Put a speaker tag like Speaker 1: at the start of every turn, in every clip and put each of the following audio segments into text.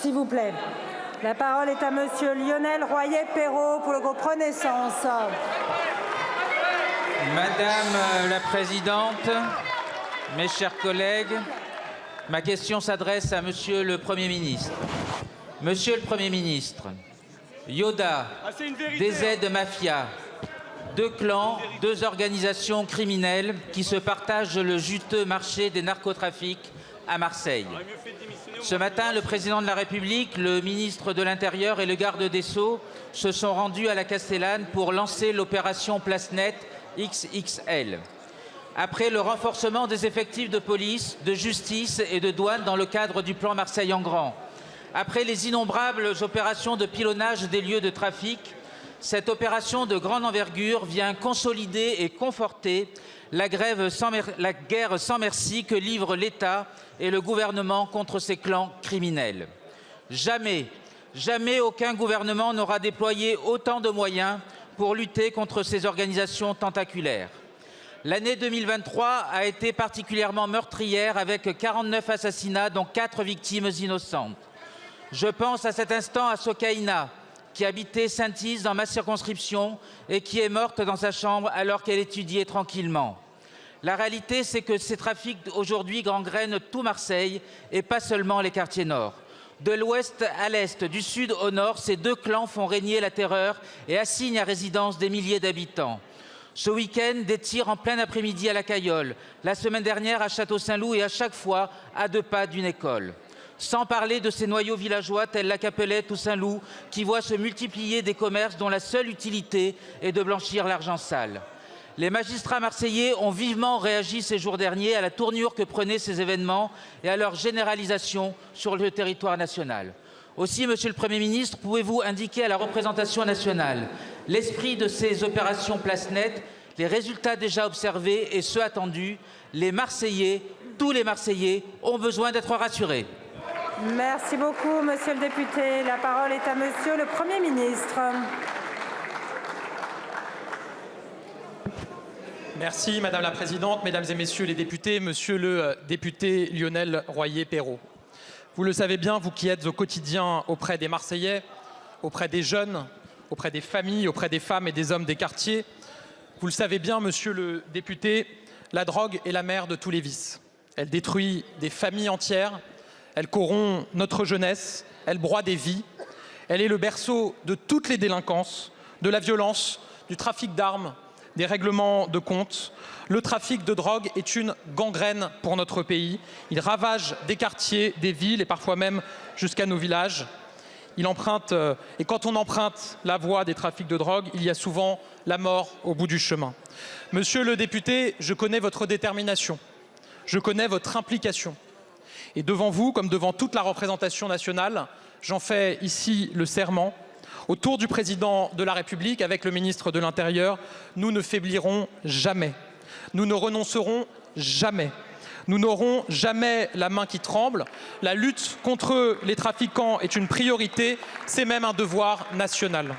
Speaker 1: s'il vous plaît. La parole est à monsieur Lionel Royer-Perrault pour le groupe Renaissance.
Speaker 2: Madame la Présidente, mes chers collègues, ma question s'adresse à Monsieur le Premier ministre. Monsieur le Premier ministre, Yoda, DZ Mafia, deux clans, deux organisations criminelles qui se partagent le juteux marché des narcotrafics à Marseille. Ce matin, le président de la République, le ministre de l'Intérieur et le garde des Sceaux se sont rendus à la Castellane pour lancer l'opération Place Nette XXL. Après le renforcement des effectifs de police, de justice et de douane dans le cadre du plan Marseille en grand, après les innombrables opérations de pilonnage des lieux de trafic, cette opération de grande envergure vient consolider et conforter la guerre sans merci que livrent l'État et le gouvernement contre ces clans criminels. Jamais, jamais aucun gouvernement n'aura déployé autant de moyens pour lutter contre ces organisations tentaculaires. L'année 2023 a été particulièrement meurtrière avec 49 assassinats dont 4 victimes innocentes. Je pense à cet instant à Sokaina, qui habitait Saint-Is dans ma circonscription et qui est morte dans sa chambre alors qu'elle étudiait tranquillement. La réalité, c'est que ces trafics aujourd'hui gangrènent tout Marseille et pas seulement les quartiers nord. De l'ouest à l'est, du sud au nord, ces deux clans font régner la terreur et assignent à résidence des milliers d'habitants. Ce week-end, des tirs en plein après-midi à la Cayolle, la semaine dernière à Château-Saint-Loup et à chaque fois à 2 pas d'une école. Sans parler de ces noyaux villageois tels la Capelette ou Saint-Loup qui voient se multiplier des commerces dont la seule utilité est de blanchir l'argent sale. Les magistrats marseillais ont vivement réagi ces jours derniers à la tournure que prenaient ces événements et à leur généralisation sur le territoire national. Aussi, Monsieur le Premier ministre, pouvez-vous indiquer à la représentation nationale l'esprit de ces opérations Place Nette, les résultats déjà observés et ceux attendus? Les Marseillais, tous les Marseillais, ont besoin d'être rassurés.
Speaker 1: Merci beaucoup, monsieur le député. La parole est à monsieur le Premier ministre.
Speaker 3: Merci Madame la Présidente, Mesdames et Messieurs les députés, Monsieur le député Lionel Royer-Perrault. Vous le savez bien, vous qui êtes au quotidien auprès des Marseillais, auprès des jeunes, auprès des familles, auprès des femmes et des hommes des quartiers, vous le savez bien, Monsieur le député, la drogue est la mère de tous les vices. Elle détruit des familles entières, elle corrompt notre jeunesse, elle broie des vies, elle est le berceau de toutes les délinquances, de la violence, du trafic d'armes, des règlements de compte. Le trafic de drogue est une gangrène pour notre pays. Il ravage des quartiers, des villes et parfois même jusqu'à nos villages. Et quand on emprunte la voie des trafics de drogue, il y a souvent la mort au bout du chemin. Monsieur le député, je connais votre détermination, je connais votre implication. Et devant vous, comme devant toute la représentation nationale, j'en fais ici le serment. Autour du président de la République, avec le ministre de l'Intérieur, nous ne faiblirons jamais. Nous ne renoncerons jamais. Nous n'aurons jamais la main qui tremble. La lutte contre les trafiquants est une priorité, c'est même un devoir national.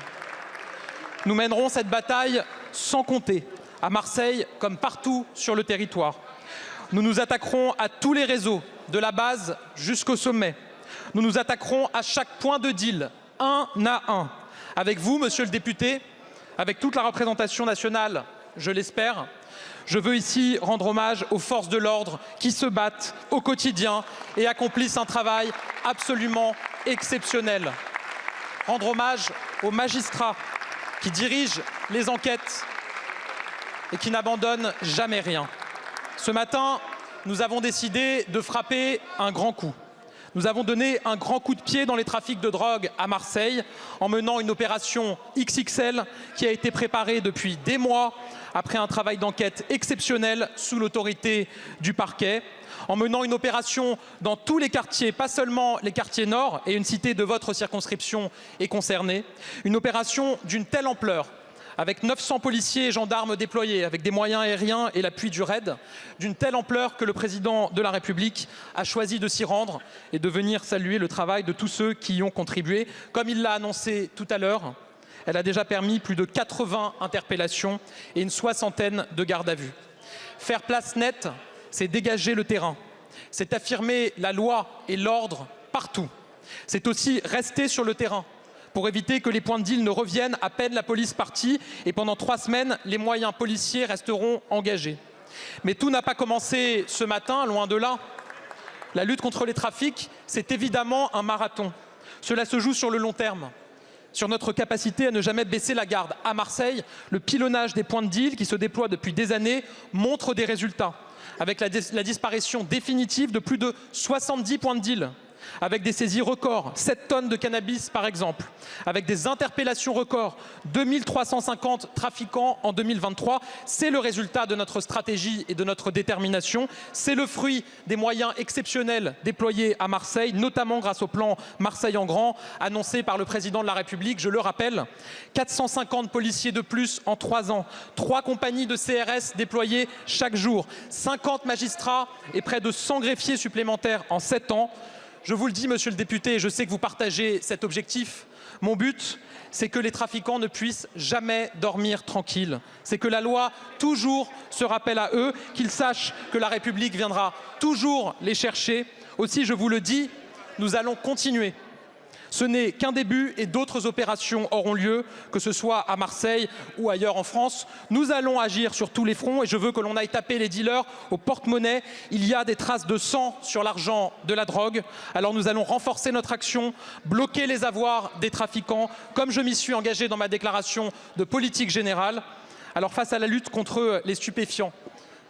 Speaker 3: Nous mènerons cette bataille sans compter, à Marseille comme partout sur le territoire. Nous nous attaquerons à tous les réseaux, de la base jusqu'au sommet. Nous nous attaquerons à chaque point de deal, un à un. Avec vous, monsieur le député, avec toute la représentation nationale, je l'espère, je veux ici rendre hommage aux forces de l'ordre qui se battent au quotidien et accomplissent un travail absolument exceptionnel. Rendre hommage aux magistrats qui dirigent les enquêtes et qui n'abandonnent jamais rien. Ce matin, nous avons décidé de frapper un grand coup. Nous avons donné un grand coup de pied dans les trafics de drogue à Marseille en menant une opération XXL qui a été préparée depuis des mois après un travail d'enquête exceptionnel sous l'autorité du parquet, en menant une opération dans tous les quartiers, pas seulement les quartiers nord, et une cité de votre circonscription est concernée, une opération d'une telle ampleur, avec 900 policiers et gendarmes déployés, avec des moyens aériens et l'appui du RAID, d'une telle ampleur que le président de la République a choisi de s'y rendre et de venir saluer le travail de tous ceux qui y ont contribué. Comme il l'a annoncé tout à l'heure, elle a déjà permis plus de 80 interpellations et une 60aine de gardes à vue. Faire place nette, c'est dégager le terrain, c'est affirmer la loi et l'ordre partout. C'est aussi rester sur le terrain pour éviter que les points de deal ne reviennent à peine la police partie, et pendant 3 semaines, les moyens policiers resteront engagés. Mais tout n'a pas commencé ce matin, loin de là. La lutte contre les trafics, c'est évidemment un marathon. Cela se joue sur le long terme, sur notre capacité à ne jamais baisser la garde. À Marseille, le pilonnage des points de deal qui se déploient depuis des années montre des résultats, avec la disparition définitive de plus de 70 points de deal, avec des saisies records, 7 tonnes de cannabis par exemple, avec des interpellations records, 2350 trafiquants en 2023. C'est le résultat de notre stratégie et de notre détermination. C'est le fruit des moyens exceptionnels déployés à Marseille, notamment grâce au plan Marseille en grand, annoncé par le président de la République. Je le rappelle, 450 policiers de plus en 3 ans, 3 compagnies de CRS déployées chaque jour, 50 magistrats et près de 100 greffiers supplémentaires en 7 ans. Je vous le dis, monsieur le député, et je sais que vous partagez cet objectif, mon but, c'est que les trafiquants ne puissent jamais dormir tranquilles. C'est que la loi toujours se rappelle à eux, qu'ils sachent que la République viendra toujours les chercher. Aussi, je vous le dis, nous allons continuer. Ce n'est qu'un début et d'autres opérations auront lieu, que ce soit à Marseille ou ailleurs en France. Nous allons agir sur tous les fronts et je veux que l'on aille taper les dealers au porte-monnaie. Il y a des traces de sang sur l'argent de la drogue. Alors nous allons renforcer notre action, bloquer les avoirs des trafiquants, comme je m'y suis engagé dans ma déclaration de politique générale. Alors face à la lutte contre les stupéfiants,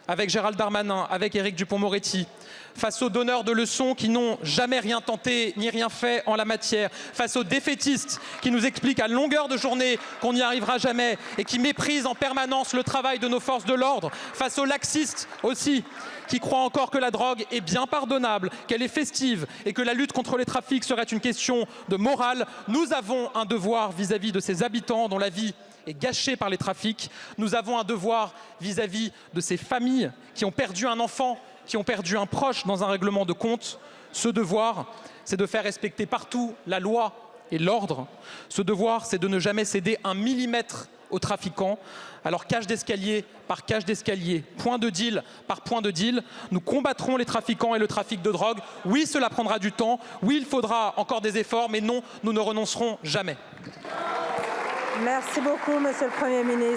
Speaker 3: avec Gérald Darmanin, avec Éric Dupond-Moretti, face aux donneurs de leçons qui n'ont jamais rien tenté ni rien fait en la matière, face aux défaitistes qui nous expliquent à longueur de journée qu'on n'y arrivera jamais et qui méprisent en permanence le travail de nos forces de l'ordre, face aux laxistes aussi qui croient encore que la drogue est bien pardonnable, qu'elle est festive et que la lutte contre les trafics serait une question de morale, nous avons un devoir vis-à-vis de ces habitants dont la vie est gâchée par les trafics. Nous avons un devoir vis-à-vis de ces familles qui ont perdu un enfant, qui ont perdu un proche dans un règlement de compte. Ce devoir, c'est de faire respecter partout la loi et l'ordre. Ce devoir, c'est de ne jamais céder 1 millimètre aux trafiquants. Alors cage d'escalier par cage d'escalier, point de deal par point de deal, nous combattrons les trafiquants et le trafic de drogue. Oui, cela prendra du temps. Oui, il faudra encore des efforts, mais non, nous ne renoncerons jamais.
Speaker 1: Merci beaucoup, Monsieur le Premier ministre.